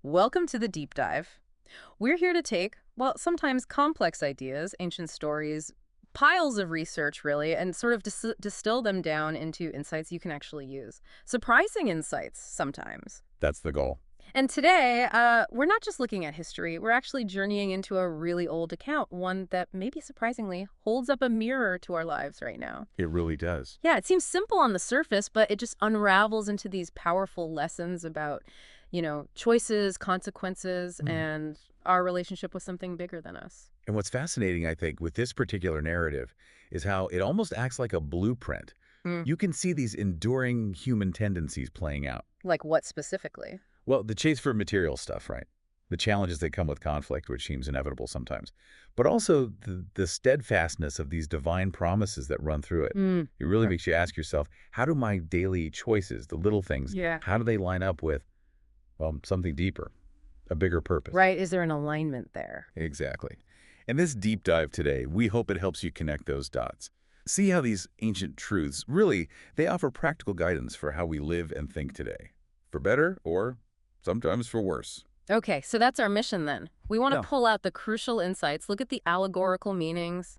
Welcome to the deep dive. We're here to take, well, sometimes complex ideas, ancient stories, piles of research, really, and sort of distill them down into insights you can actually use. Surprising insights sometimes. That's the goal. And today, we're not just looking at history, we're actually journeying into a really old account, one that maybe surprisingly holds up a mirror to our lives right now. It really does. Yeah, it seems simple on the surface, but it just unravels into these powerful lessons about, choices, consequences, Mm. and our relationship with something bigger than us. And what's fascinating, I think, with this particular narrative is how it almost acts like a blueprint. Mm. You can see these enduring human tendencies playing out. Like what specifically? Well, the chase for material stuff, right? The challenges that come with conflict, which seems inevitable sometimes. But also the steadfastness of these divine promises that run through it. Mm. It really makes you ask yourself, how do my daily choices, the little things, Yeah. how do they line up with, well, something deeper, a bigger purpose? Right, is there an alignment there? Exactly. In this deep dive today, we hope it helps you connect those dots. See how these ancient truths, really, they offer practical guidance for how we live and think today. For better or sometimes for worse. Okay, so that's our mission then. We want to Yeah. pull out the crucial insights, look at the allegorical meanings,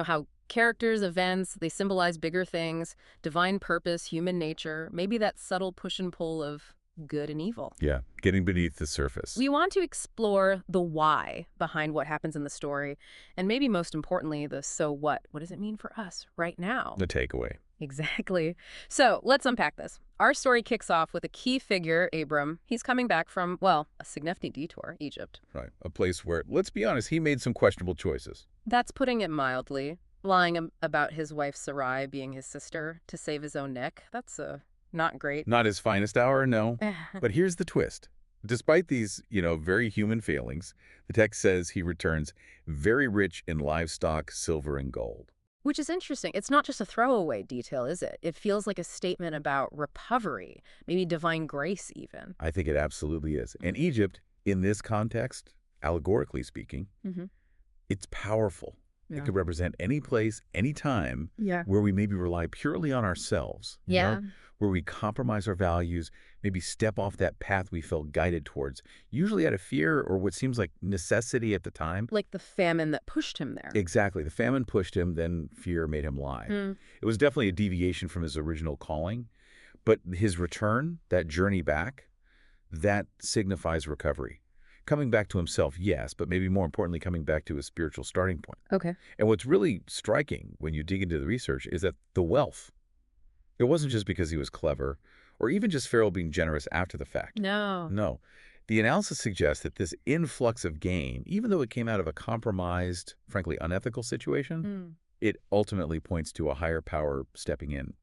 how characters, events, they symbolize bigger things, divine purpose, human nature, maybe that subtle push and pull of good and evil. Yeah, getting beneath the surface. We want to explore the why behind what happens in the story, and maybe most importantly, the so what. What does it mean for us right now? The takeaway. Exactly. So let's unpack this. Our story kicks off with a key figure, Abram. He's coming back from, well, a significant detour, Egypt. Right. A place where, let's be honest, he made some questionable choices. That's putting it mildly. Lying about his wife Sarai being his sister to save his own neck. That's not great. Not his finest hour, no. But here's the twist. Despite these, very human failings, the text says he returns very rich in livestock, silver, and gold. Which is interesting. It's not just a throwaway detail, is it? It feels like a statement about recovery, maybe divine grace even. I think it absolutely is. And Egypt, in this context, allegorically speaking, Mm-hmm. it's powerful. Yeah. It could represent any place, any time, Yeah. where we maybe rely purely on ourselves. you know, where we compromise our values, maybe step off that path we felt guided towards, usually out of fear or what seems like necessity at the time. Like the famine that pushed him there. Exactly. The famine pushed him, then fear made him lie. Mm. It was definitely a deviation from his original calling, but his return, that journey back, that signifies recovery. Coming back to himself, yes, but maybe more importantly, coming back to his spiritual starting point. Okay. And what's really striking when you dig into the research is that the wealth, it wasn't just because he was clever or even just Pharaoh being generous after the fact. No. No. The analysis suggests that this influx of gain, even though it came out of a compromised, frankly unethical situation, Mm. it ultimately points to a higher power stepping in,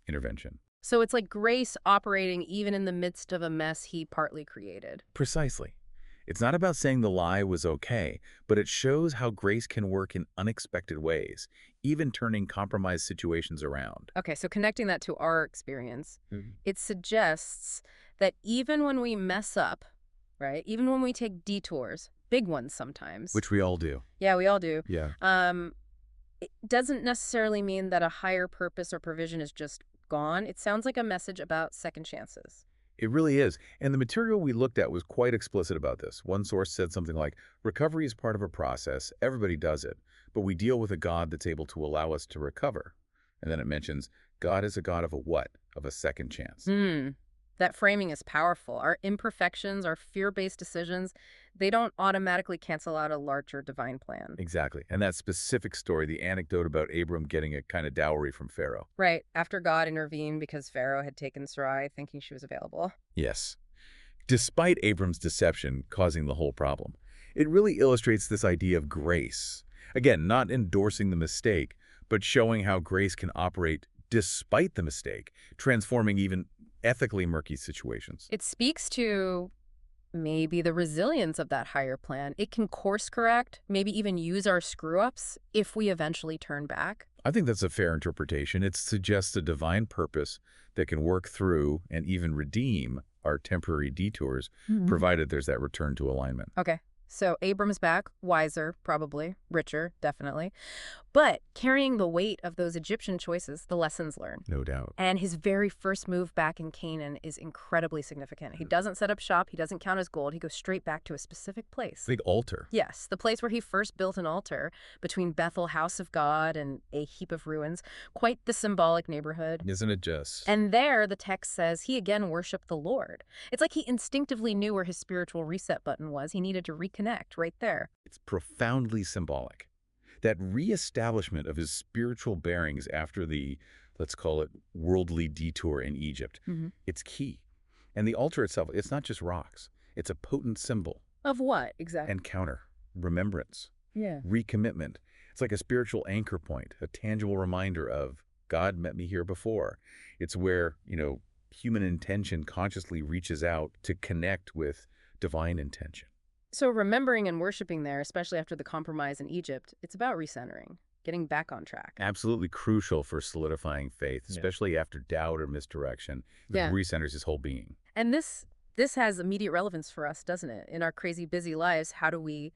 intervention. So it's like grace operating even in the midst of a mess he partly created. Precisely. It's not about saying the lie was okay, but it shows how grace can work in unexpected ways, even turning compromised situations around. Okay, so connecting that to our experience, Mhm. it suggests that even when we mess up, right, even when we take detours, big ones sometimes. Which we all do. Yeah, we all do. Yeah. It doesn't necessarily mean that a higher purpose or provision is just gone. It sounds like a message about second chances. It really is. And the material we looked at was quite explicit about this. One source said something like, recovery is part of a process. Everybody does it. But we deal with a God that's able to allow us to recover. And then it mentions, God is a God of a what? Of a second chance. That framing is powerful. Our imperfections, our fear-based decisions, they don't automatically cancel out a larger divine plan. Exactly. And that specific story, the anecdote about Abram getting a kind of dowry from Pharaoh. Right, after God intervened because Pharaoh had taken Sarai thinking she was available. Yes. Despite Abram's deception causing the whole problem, it really illustrates this idea of grace. Again, not endorsing the mistake, but showing how grace can operate despite the mistake, transforming even ethically murky situations. It speaks to maybe the resilience of that higher plan. It can course correct, maybe even use our screw-ups if we eventually turn back. I think that's a fair interpretation. It suggests a divine purpose that can work through and even redeem our temporary detours, provided there's that return to alignment. Okay, so Abram's back, wiser, probably, richer, definitely. but carrying the weight of those Egyptian choices, the lessons learned. No doubt. And his very first move back in Canaan is incredibly significant. He doesn't set up shop, he doesn't count his gold, he goes straight back to a specific place. Big altar. Yes, the place where he first built an altar between Bethel, house of God, and a heap of ruins. Quite the symbolic neighborhood. Isn't it just? And there, the text says, he again worshiped the Lord. It's like he instinctively knew where his spiritual reset button was. He needed to reconnect right there. It's profoundly symbolic. That reestablishment of his spiritual bearings after the, let's call it, worldly detour in Egypt, it's key. And the altar itself, it's not just rocks. It's a potent symbol. Of what, exactly? Encounter, remembrance, Yeah. recommitment. It's like a spiritual anchor point, a tangible reminder of God met me here before. It's where, human intention consciously reaches out to connect with divine intention. So remembering and worshiping there, especially after the compromise in Egypt, it's about recentering, getting back on track. Absolutely crucial for solidifying faith, Yeah. especially after doubt or misdirection. It Yeah. recenters his whole being. And this has immediate relevance for us, doesn't it? In our crazy busy lives, how do we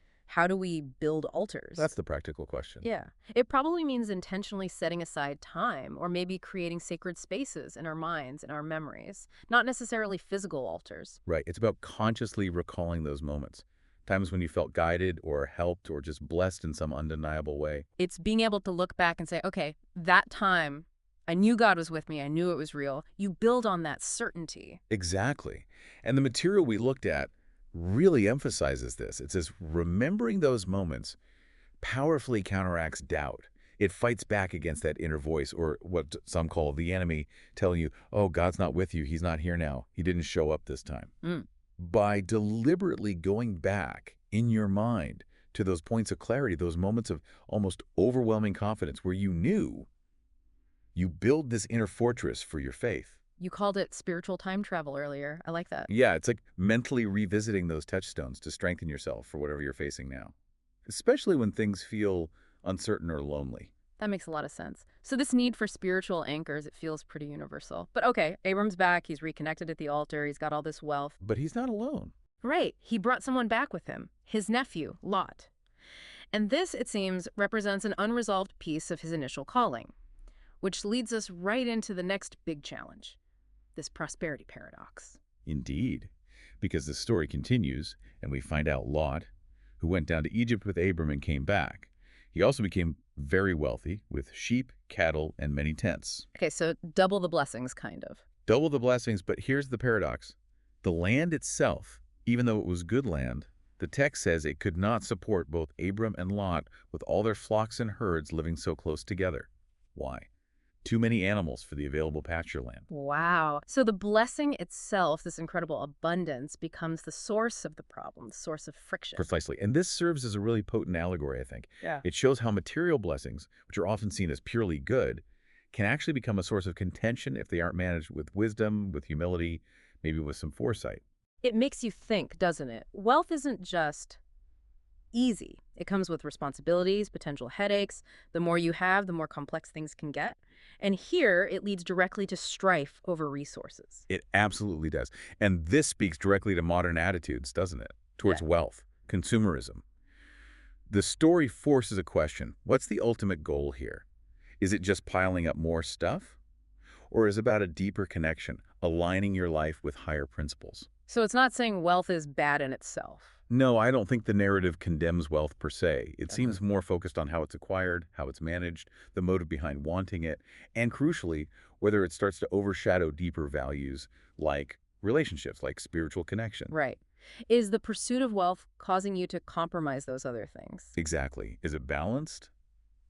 build altars? That's the practical question. Yeah. It probably means intentionally setting aside time or maybe creating sacred spaces in our minds and our memories, not necessarily physical altars. Right. It's about consciously recalling those moments. Times when you felt guided or helped or just blessed in some undeniable way. It's being able to look back and say, okay, that time, I knew God was with me. I knew it was real. You build on that certainty. Exactly. And the material we looked at really emphasizes this. It says remembering those moments powerfully counteracts doubt. It fights back against that inner voice, or what some call the enemy, telling you, oh, God's not with you. He's not here now. He didn't show up this time. By deliberately going back in your mind to those points of clarity, those moments of almost overwhelming confidence where you knew, you build this inner fortress for your faith. You called it spiritual time travel earlier. I like that. Yeah, it's like mentally revisiting those touchstones to strengthen yourself for whatever you're facing now, especially when things feel uncertain or lonely. That makes a lot of sense. So this need for spiritual anchors, it feels pretty universal. But okay, Abram's back. He's reconnected at the altar. He's got all this wealth. But he's not alone. Right. He brought someone back with him, his nephew, Lot. And this, it seems, represents an unresolved piece of his initial calling, which leads us right into the next big challenge, this prosperity paradox. Indeed, because the story continues and we find out Lot, who went down to Egypt with Abram and came back, he also became very wealthy with sheep, cattle, and many tents. Okay, so double the blessings, kind of. Double the blessings, but here's the paradox. The land itself, even though it was good land, the text says it could not support both Abram and Lot with all their flocks and herds living so close together. Why? Too many animals for the available pasture land. Wow. So the blessing itself, this incredible abundance, becomes the source of the problem, the source of friction. Precisely. And this serves as a really potent allegory, I think. Yeah. It shows how material blessings, which are often seen as purely good, can actually become a source of contention if they aren't managed with wisdom, with humility, maybe with some foresight. It makes you think, doesn't it? Wealth isn't just easy. It comes with responsibilities, potential headaches. The more you have, the more complex things can get. And here, it leads directly to strife over resources. It absolutely does. And this speaks directly to modern attitudes, doesn't it? Towards wealth, consumerism. The story forces a question. What's the ultimate goal here? Is it just piling up more stuff? Or is it about a deeper connection, aligning your life with higher principles? So it's not saying wealth is bad in itself. No, I don't think the narrative condemns wealth per se. It seems more focused on how it's acquired, how it's managed, the motive behind wanting it, and crucially, whether it starts to overshadow deeper values like relationships, like spiritual connection. Right. Is the pursuit of wealth causing you to compromise those other things? Exactly. Is it balanced,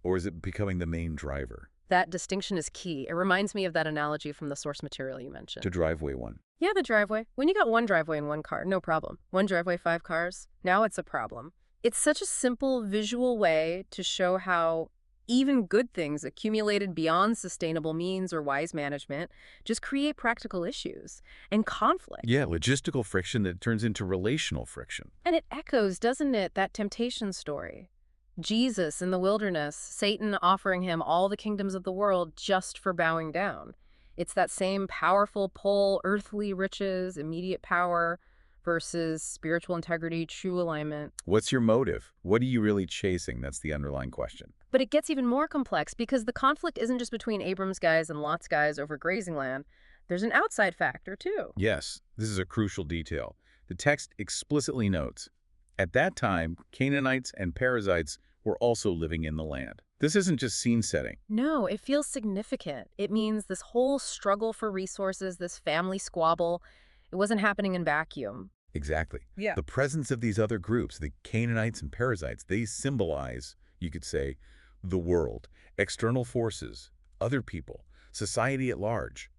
or is it becoming the main driver? That distinction is key. It reminds me of that analogy from the source material you mentioned. To driveway one. Yeah, the driveway. When you got one driveway and one car, no problem. One driveway, 5 cars, now it's a problem. It's such a simple visual way to show how even good things accumulated beyond sustainable means or wise management just create practical issues and conflict. Yeah, logistical friction that turns into relational friction. And it echoes, doesn't it, that temptation story? Jesus in the wilderness, Satan offering him all the kingdoms of the world just for bowing down. It's that same powerful pull, earthly riches, immediate power, versus spiritual integrity, true alignment. What's your motive? What are you really chasing? That's the underlying question. But it gets even more complex because the conflict isn't just between Abram's guys and Lot's guys over grazing land. There's an outside factor, too. Yes, this is a crucial detail. The text explicitly notes, at that time, Canaanites and Perizzites were also living in the land. This isn't just scene setting. No, it feels significant. It means this whole struggle for resources, this family squabble, it wasn't happening in vacuum. Exactly. Yeah. The presence of these other groups, the Canaanites and Perizzites, they symbolize, you could say, the world, external forces, other people, society at large,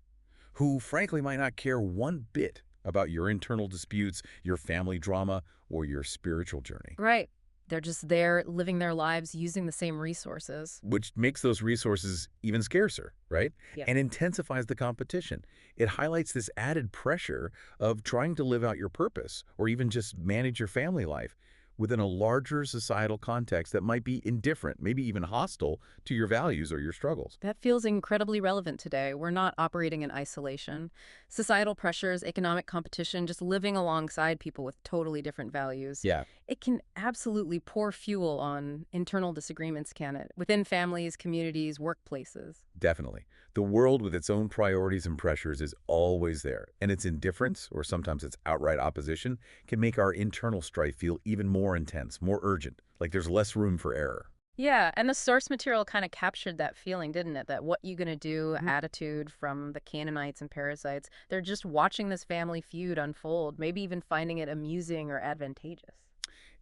who frankly might not care one bit about your internal disputes, your family drama, or your spiritual journey. Right. They're just there living their lives using the same resources. Which makes those resources even scarcer, right? Yeah. And intensifies the competition. It highlights this added pressure of trying to live out your purpose or even just manage your family life within a larger societal context that might be indifferent, maybe even hostile to your values or your struggles. That feels incredibly relevant today. We're not operating in isolation. Societal pressures, economic competition, just living alongside people with totally different values. Yeah. It can absolutely pour fuel on internal disagreements, can it? Within families, communities, workplaces. Definitely. The world with its own priorities and pressures is always there, and its indifference, or sometimes its outright opposition, can make our internal strife feel even more intense, more urgent, like there's less room for error. Yeah, and the source material kind of captured that feeling, didn't it? That what you gonna do Mhm. attitude from the Canaanites and Perizzites. They're just watching this family feud unfold, maybe even finding it amusing or advantageous.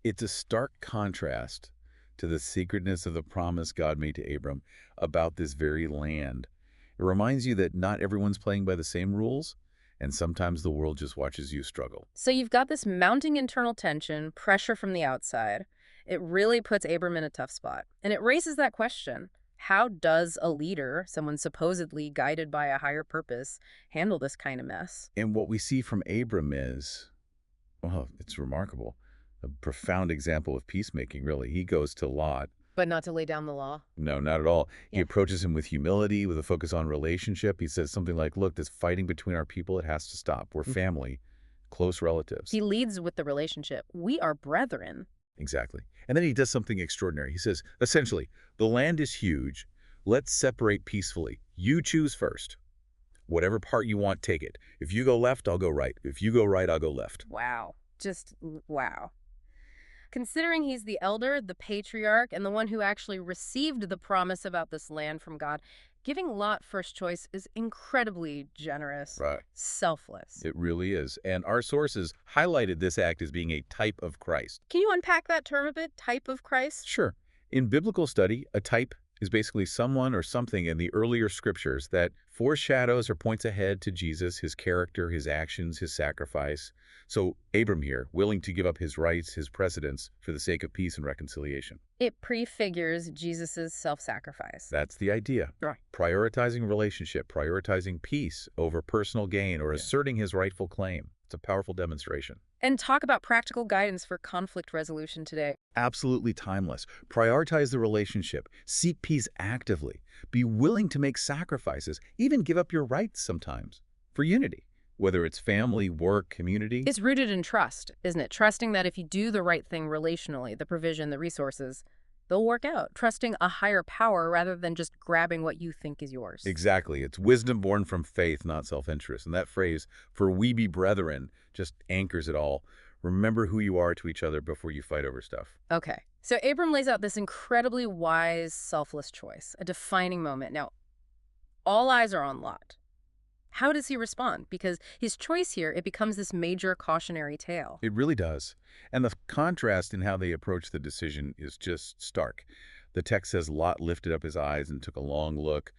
It's a stark contrast to the secretness of the promise God made to Abram about this very land. It reminds you that not everyone's playing by the same rules, and sometimes the world just watches you struggle. So you've got this mounting internal tension, pressure from the outside. It really puts Abram in a tough spot. And it raises that question. How does a leader, someone supposedly guided by a higher purpose, handle this kind of mess? And what we see from Abram is, well, it's remarkable. A profound example of peacemaking, really. He goes to Lot. But not to lay down the law. No, not at all. He Yeah. approaches him with humility, with a focus on relationship. He says something like, look, this fighting between our people, it has to stop. We're family, close relatives. He leads with the relationship. We are brethren. Exactly. And then he does something extraordinary. He says, essentially, the land is huge. Let's separate peacefully. You choose first. Whatever part you want, take it. If you go left, I'll go right. If you go right, I'll go left. Wow. Wow. Considering he's the elder, the patriarch, and the one who actually received the promise about this land from God, giving Lot first choice is incredibly generous, Right. selfless. It really is. And our sources highlighted this act as being a type of Christ. Can you unpack that term a bit? Type of Christ? Sure. In biblical study, a type is basically someone or something in the earlier scriptures that foreshadows or points ahead to Jesus, his character, his actions, his sacrifice. So Abram here, willing to give up his rights, his precedence, for the sake of peace and reconciliation. It prefigures Jesus' self-sacrifice. That's the idea. Right. Prioritizing relationship, prioritizing peace over personal gain, or Yeah. asserting his rightful claim. It's a powerful demonstration. And talk about practical guidance for conflict resolution today. Absolutely timeless. Prioritize the relationship. Seek peace actively. Be willing to make sacrifices, even give up your rights sometimes, for unity. Whether it's family, work, community. It's rooted in trust, isn't it? Trusting that if you do the right thing relationally, the provision, the resources, they'll work out. Trusting a higher power rather than just grabbing what you think is yours. Exactly. It's wisdom born from faith, not self-interest. And that phrase, for we be brethren, just anchors it all. Remember who you are to each other before you fight over stuff. Okay. So Abram lays out this incredibly wise, selfless choice, a defining moment. Now, all eyes are on Lot. How does he respond? Because his choice here, it becomes this major cautionary tale. It really does. And the contrast in how they approach the decision is just stark. The text says Lot lifted up his eyes and took a long look.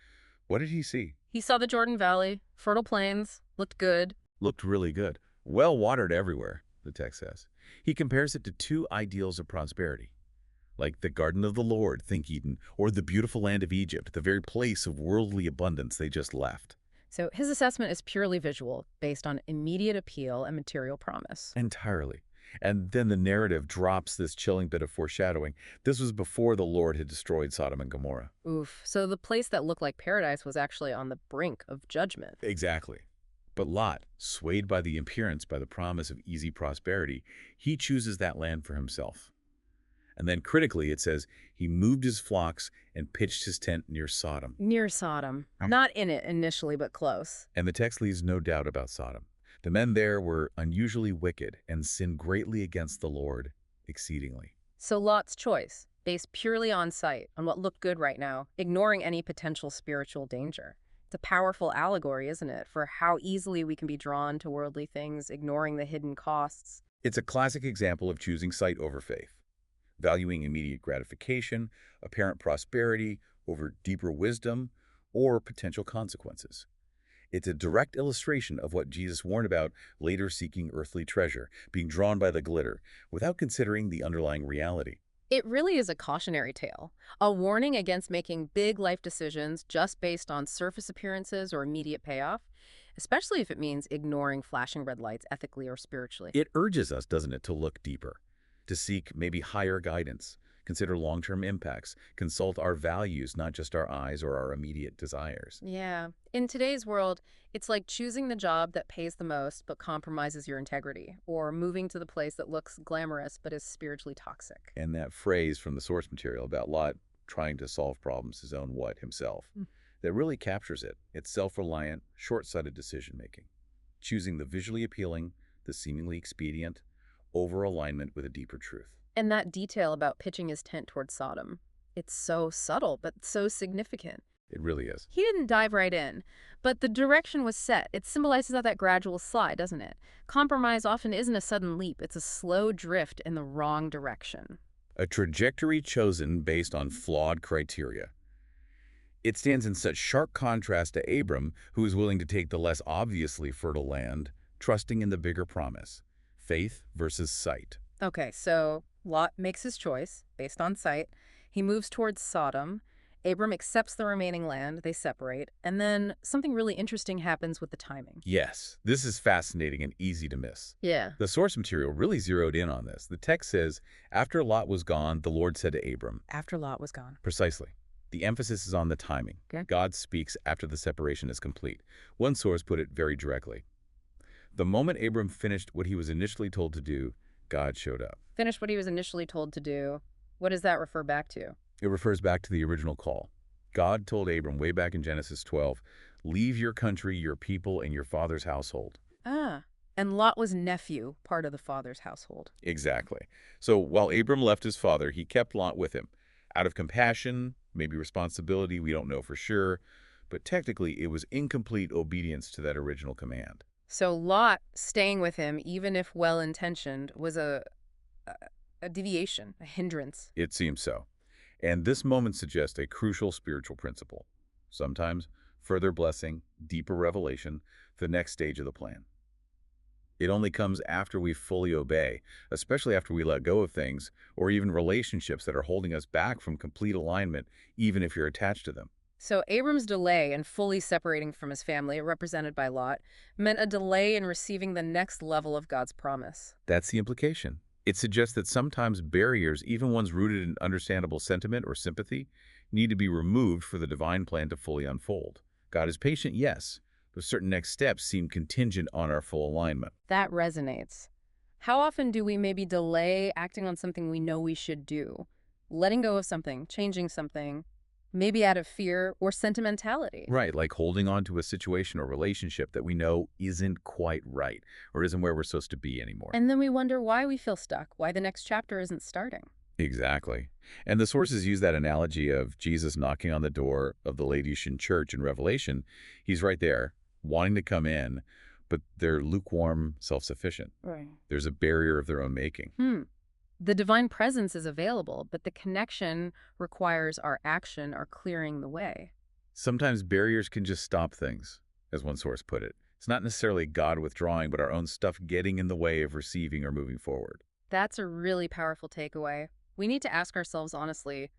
What did he see? He saw the Jordan Valley, fertile plains, looked good. Looked really good. Well watered everywhere, the text says. He compares it to two ideals of prosperity. Like the garden of the Lord, think Eden, or the beautiful land of Egypt, the very place of worldly abundance they just left. So his assessment is purely visual, based on immediate appeal and material promise. Entirely. And then the narrative drops this chilling bit of foreshadowing. This was before the Lord had destroyed Sodom and Gomorrah. Oof. So the place that looked like paradise was actually on the brink of judgment. Exactly. But Lot, swayed by the appearance, by the promise of easy prosperity, he chooses that land for himself. And then critically, it says, he moved his flocks and pitched his tent near Sodom. Near Sodom. Um, Not in it initially, but close. And the text leaves no doubt about Sodom. The men there were unusually wicked and sinned greatly against the Lord exceedingly. So Lot's choice, based purely on sight, on what looked good right now, ignoring any potential spiritual danger. It's a powerful allegory, isn't it, for how easily we can be drawn to worldly things, ignoring the hidden costs. It's a classic example of choosing sight over faith, valuing immediate gratification, apparent prosperity over deeper wisdom, or potential consequences. It's a direct illustration of what Jesus warned about later seeking earthly treasure, being drawn by the glitter, without considering the underlying reality. It really is a cautionary tale, a warning against making big life decisions just based on surface appearances or immediate payoff, especially if it means ignoring flashing red lights ethically or spiritually. It urges us, doesn't it, to look deeper, to seek maybe higher guidance, consider long-term impacts, consult our values, not just our eyes or our immediate desires. Yeah. In today's world, it's like choosing the job that pays the most but compromises your integrity, or moving to the place that looks glamorous but is spiritually toxic. And that phrase from the source material about Lot trying to solve problems his own himself, that really captures it. It's self-reliant, short-sighted decision-making, choosing the visually appealing, the seemingly expedient, over alignment with a deeper truth. And that detail about pitching his tent towards Sodom, it's so subtle but so significant. It really is. He didn't dive right in, but the direction was set. It symbolizes that gradual slide, doesn't it? Compromise often isn't a sudden leap. It's a slow drift in the wrong direction. A trajectory chosen based on flawed criteria. It stands in such sharp contrast to Abram, who is willing to take the less obviously fertile land, trusting in the bigger promise. Faith versus sight. Okay, so Lot makes his choice based on sight. He moves towards Sodom. Abram accepts the remaining land. They separate. And then something really interesting happens with the timing. Yes, this is fascinating and easy to miss. Yeah. The source material really zeroed in on this. The text says, after Lot was gone, the Lord said to Abram. After Lot was gone. Precisely. The emphasis is on the timing. Okay. God speaks after the separation is complete. One source put it very directly. The moment Abram finished what he was initially told to do, God showed up. Finished what he was initially told to do. What does that refer back to? It refers back to the original call. God told Abram way back in Genesis 12, leave your country, your people, and your father's household. Ah, and Lot was nephew, part of the father's household. Exactly. So while Abram left his father, he kept Lot with him. Out of compassion, maybe responsibility, we don't know for sure, but technically it was incomplete obedience to that original command. So Lot staying with him, even if well-intentioned, was a deviation, a hindrance. It seems so. And this moment suggests a crucial spiritual principle. Sometimes further blessing, deeper revelation, the next stage of the plan. It only comes after we fully obey, especially after we let go of things or even relationships that are holding us back from complete alignment, even if you're attached to them. So Abram's delay in fully separating from his family, represented by Lot, meant a delay in receiving the next level of God's promise. That's the implication. It suggests that sometimes barriers, even ones rooted in understandable sentiment or sympathy, need to be removed for the divine plan to fully unfold. God is patient, yes, but certain next steps seem contingent on our full alignment. That resonates. How often do we maybe delay acting on something we know we should do? Letting go of something, changing something, maybe out of fear or sentimentality. Right, like holding on to a situation or relationship that we know isn't quite right or isn't where we're supposed to be anymore. And then we wonder why we feel stuck, why the next chapter isn't starting. Exactly. And the sources use that analogy of Jesus knocking on the door of the Laodicean church in Revelation. He's right there, wanting to come in, but they're lukewarm, self-sufficient. Right. There's a barrier of their own making. The divine presence is available, but the connection requires our action, our clearing the way. Sometimes barriers can just stop things, as one source put it. It's not necessarily God withdrawing, but our own stuff getting in the way of receiving or moving forward. That's a really powerful takeaway. We need to ask ourselves honestly,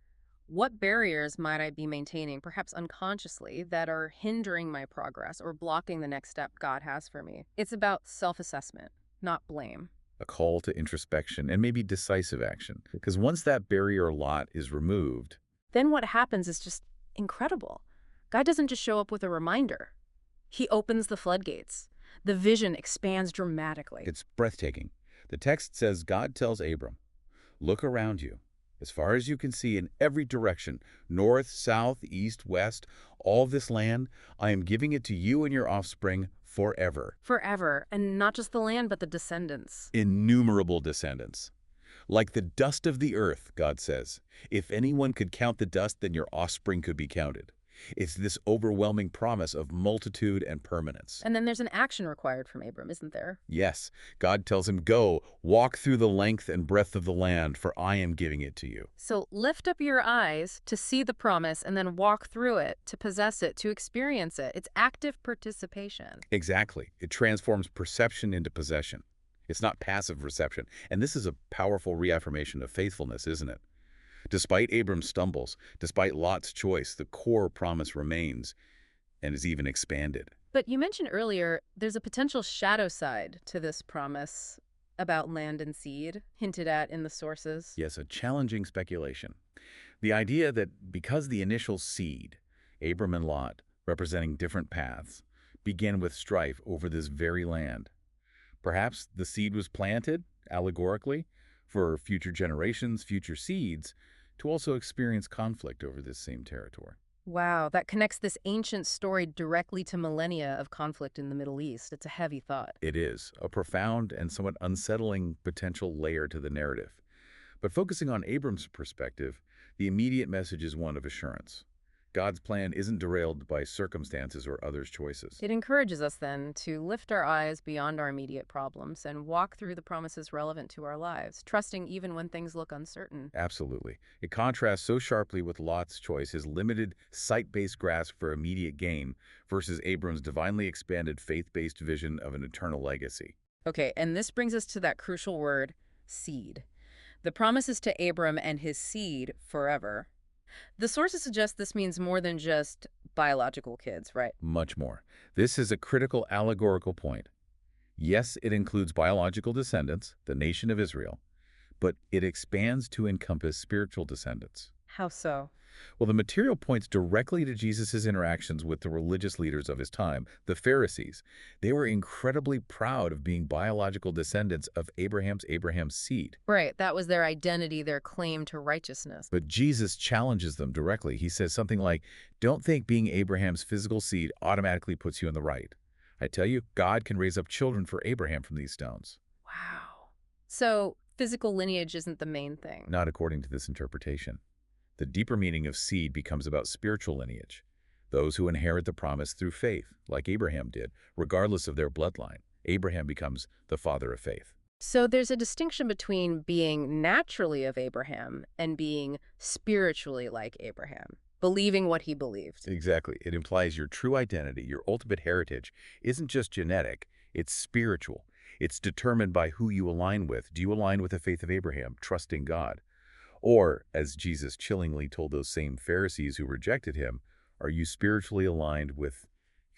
what barriers might I be maintaining, perhaps unconsciously, that are hindering my progress or blocking the next step God has for me? It's about self-assessment, not blame. A call to introspection and maybe decisive action. Because once that barrier lot is removed, Then what happens is just incredible. God doesn't just show up with a reminder. He opens the floodgates. The vision expands dramatically. It's breathtaking. The text says God tells Abram, "Look around you, as far as you can see in every direction, north, south, east, west, all this land, I am giving it to you and your offspring forever." Forever, and not just the land, but the descendants. Innumerable descendants. Like the dust of the earth, God says. If anyone could count the dust, then your offspring could be counted. It's this overwhelming promise of multitude and permanence. And then there's an action required from Abram, isn't there? Yes, God tells him, "Go, walk through the length and breadth of the land, for I am giving it to you." So lift up your eyes to see the promise and then walk through it, to possess it, to experience it. It's active participation. Exactly. It transforms perception into possession. It's not passive reception. And this is a powerful reaffirmation of faithfulness, isn't it? Despite Abram's stumbles, despite Lot's choice, the core promise remains and is even expanded. But you mentioned earlier there's a potential shadow side to this promise about land and seed, hinted at in the sources. Yes, a challenging speculation. The idea that because the initial seed, Abram and Lot, representing different paths, began with strife over this very land. Perhaps the seed was planted, allegorically, for future generations, future seeds, to also experience conflict over this same territory. Wow, that connects this ancient story directly to millennia of conflict in the Middle East. It's a heavy thought. It is a profound and somewhat unsettling potential layer to the narrative. But focusing on Abram's perspective, the immediate message is one of assurance. God's plan isn't derailed by circumstances or others' choices. It encourages us then to lift our eyes beyond our immediate problems and walk through the promises relevant to our lives, trusting even when things look uncertain. Absolutely. It contrasts so sharply with Lot's choice, his limited sight-based grasp for immediate gain, versus Abram's divinely expanded faith-based vision of an eternal legacy. Okay, and this brings us to that crucial word, seed. The promise is to Abram and his seed forever. The sources suggest this means more than just biological kids, right? Much more. This is a critical allegorical point. Yes, it includes biological descendants, the nation of Israel, but it expands to encompass spiritual descendants. How so? Well, the material points directly to Jesus' interactions with the religious leaders of his time, the Pharisees. They were incredibly proud of being biological descendants of Abraham's seed. Right, that was their identity, their claim to righteousness. But Jesus challenges them directly. He says something like, "Don't think being Abraham's physical seed automatically puts you in the right. I tell you, God can raise up children for Abraham from these stones." Wow. So physical lineage isn't the main thing. Not according to this interpretation. The deeper meaning of seed becomes about spiritual lineage, those who inherit the promise through faith, like Abraham did, regardless of their bloodline. Abraham becomes the father of faith. So there's a distinction between being naturally of Abraham and being spiritually like Abraham, believing what he believed. Exactly. It implies your true identity, your ultimate heritage, isn't just genetic, it's spiritual. It's determined by who you align with. Do you align with the faith of Abraham, trusting God? Or, as Jesus chillingly told those same Pharisees who rejected him, are you spiritually aligned with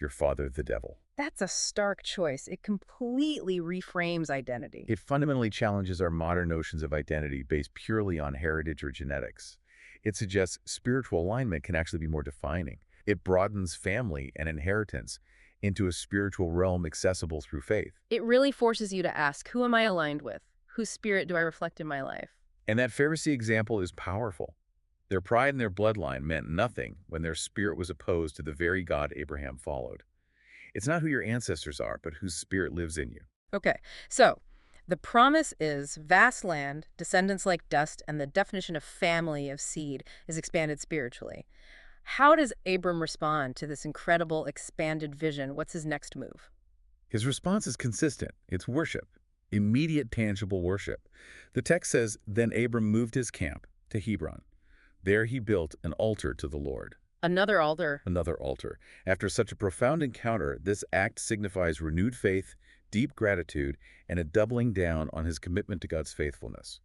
your father, the devil? That's a stark choice. It completely reframes identity. It fundamentally challenges our modern notions of identity based purely on heritage or genetics. It suggests spiritual alignment can actually be more defining. It broadens family and inheritance into a spiritual realm accessible through faith. It really forces you to ask, who am I aligned with? Whose spirit do I reflect in my life? And that Pharisee example is powerful. Their pride in their bloodline meant nothing when their spirit was opposed to the very God Abraham followed. It's not who your ancestors are, but whose spirit lives in you. Okay, so the promise is vast land, descendants like dust, and the definition of family, of seed, is expanded spiritually. How does Abram respond to this incredible expanded vision? What's his next move? His response is consistent. It's worship, immediate tangible worship. The text says, "Then Abram moved his camp to Hebron. There he built an altar to the Lord." Another altar. Another altar. After such a profound encounter, this act signifies renewed faith, deep gratitude, and a doubling down on his commitment to God's faithfulness.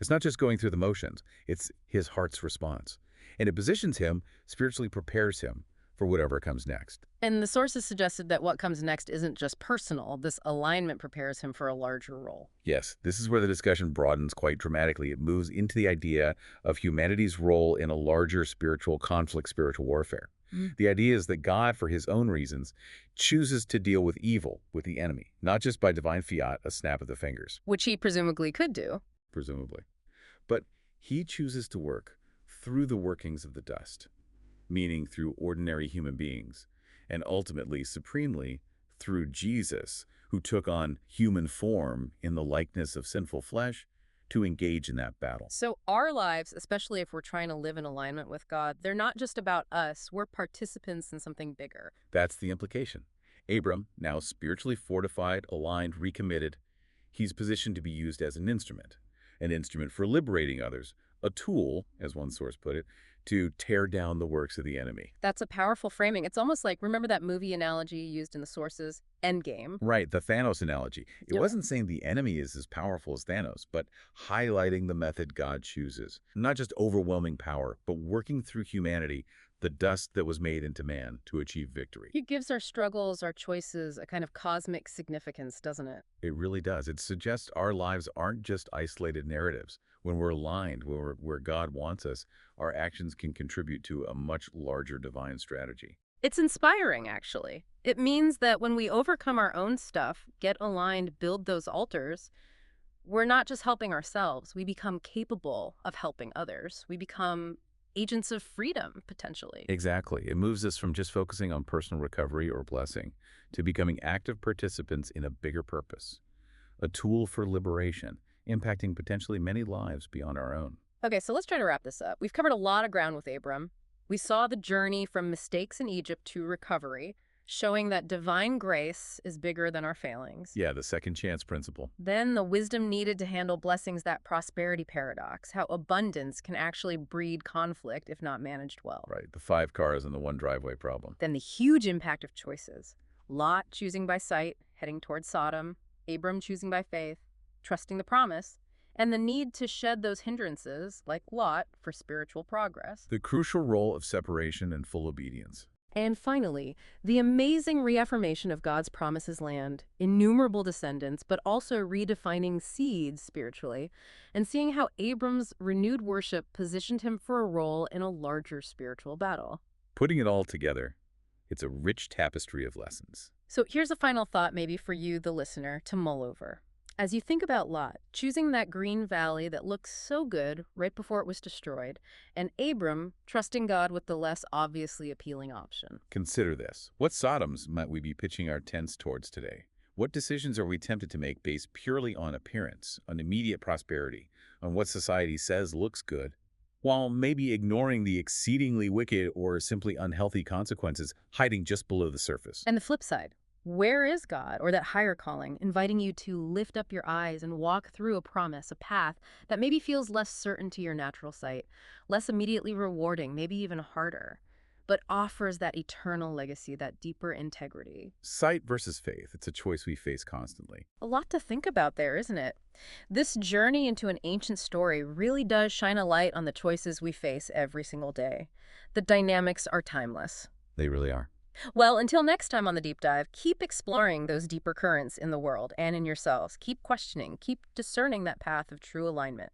It's not just going through the motions, it's his heart's response. And it positions him, spiritually prepares him for whatever comes next. And the sources suggested that what comes next isn't just personal. This alignment prepares him for a larger role. Yes, this is where the discussion broadens quite dramatically. It moves into the idea of humanity's role in a larger spiritual conflict, spiritual warfare. Mm. The idea is that God, for his own reasons, chooses to deal with evil, with the enemy, not just by divine fiat, a snap of the fingers, Which he presumably could do. presumably. But he chooses to work through the workings of the dust, meaning through ordinary human beings, and ultimately, supremely, through Jesus, who took on human form in the likeness of sinful flesh to engage in that battle. So our lives, especially if we're trying to live in alignment with God, they're not just about us. We're participants in something bigger. That's the implication. Abram, now spiritually fortified, aligned, recommitted, he's positioned to be used as an instrument for liberating others, a tool, as one source put it, to tear down the works of the enemy. That's a powerful framing. It's almost like, remember that movie analogy used in the sources, Endgame? Right, the Thanos analogy. It Yep. wasn't saying the enemy is as powerful as Thanos, but highlighting the method God chooses. Not just overwhelming power, but working through humanity, the dust that was made into man, to achieve victory. It gives our struggles, our choices, a kind of cosmic significance, doesn't it? It really does. It suggests our lives aren't just isolated narratives. When we're aligned, where God wants us, our actions can contribute to a much larger divine strategy. It's inspiring, actually. It means that when we overcome our own stuff, get aligned, build those altars, we're not just helping ourselves. We become capable of helping others. We become agents of freedom, potentially. Exactly. It moves us from just focusing on personal recovery or blessing to becoming active participants in a bigger purpose, a tool for liberation, impacting potentially many lives beyond our own. Okay, so let's try to wrap this up. We've covered a lot of ground with Abram. We saw the journey from mistakes in Egypt to recovery, showing that divine grace is bigger than our failings. Yeah, the second chance principle. Then the wisdom needed to handle blessings, that prosperity paradox, how abundance can actually breed conflict if not managed well. Right, the 5 cars and the 1 driveway problem. Then the huge impact of choices. Lot choosing by sight, heading toward Sodom, Abram choosing by faith, trusting the promise, and the need to shed those hindrances, like Lot, for spiritual progress. The crucial role of separation and full obedience. And finally, the amazing reaffirmation of God's promises land, innumerable descendants, but also redefining seeds spiritually, and seeing how Abram's renewed worship positioned him for a role in a larger spiritual battle. Putting it all together, it's a rich tapestry of lessons. So here's a final thought maybe for you, the listener, to mull over. As you think about Lot, choosing that green valley that looked so good right before it was destroyed, and Abram trusting God with the less obviously appealing option. Consider this. What Sodoms might we be pitching our tents towards today? What decisions are we tempted to make based purely on appearance, on immediate prosperity, on what society says looks good, while maybe ignoring the exceedingly wicked or simply unhealthy consequences hiding just below the surface? And the flip side, where is God, or that higher calling, inviting you to lift up your eyes and walk through a promise, a path that maybe feels less certain to your natural sight, less immediately rewarding, maybe even harder, but offers that eternal legacy, that deeper integrity? Sight versus faith. It's a choice we face constantly. A lot to think about there, isn't it? This journey into an ancient story really does shine a light on the choices we face every single day. The dynamics are timeless. They really are. Well, until next time on the Deep Dive, keep exploring those deeper currents in the world and in yourselves. Keep questioning, keep discerning that path of true alignment.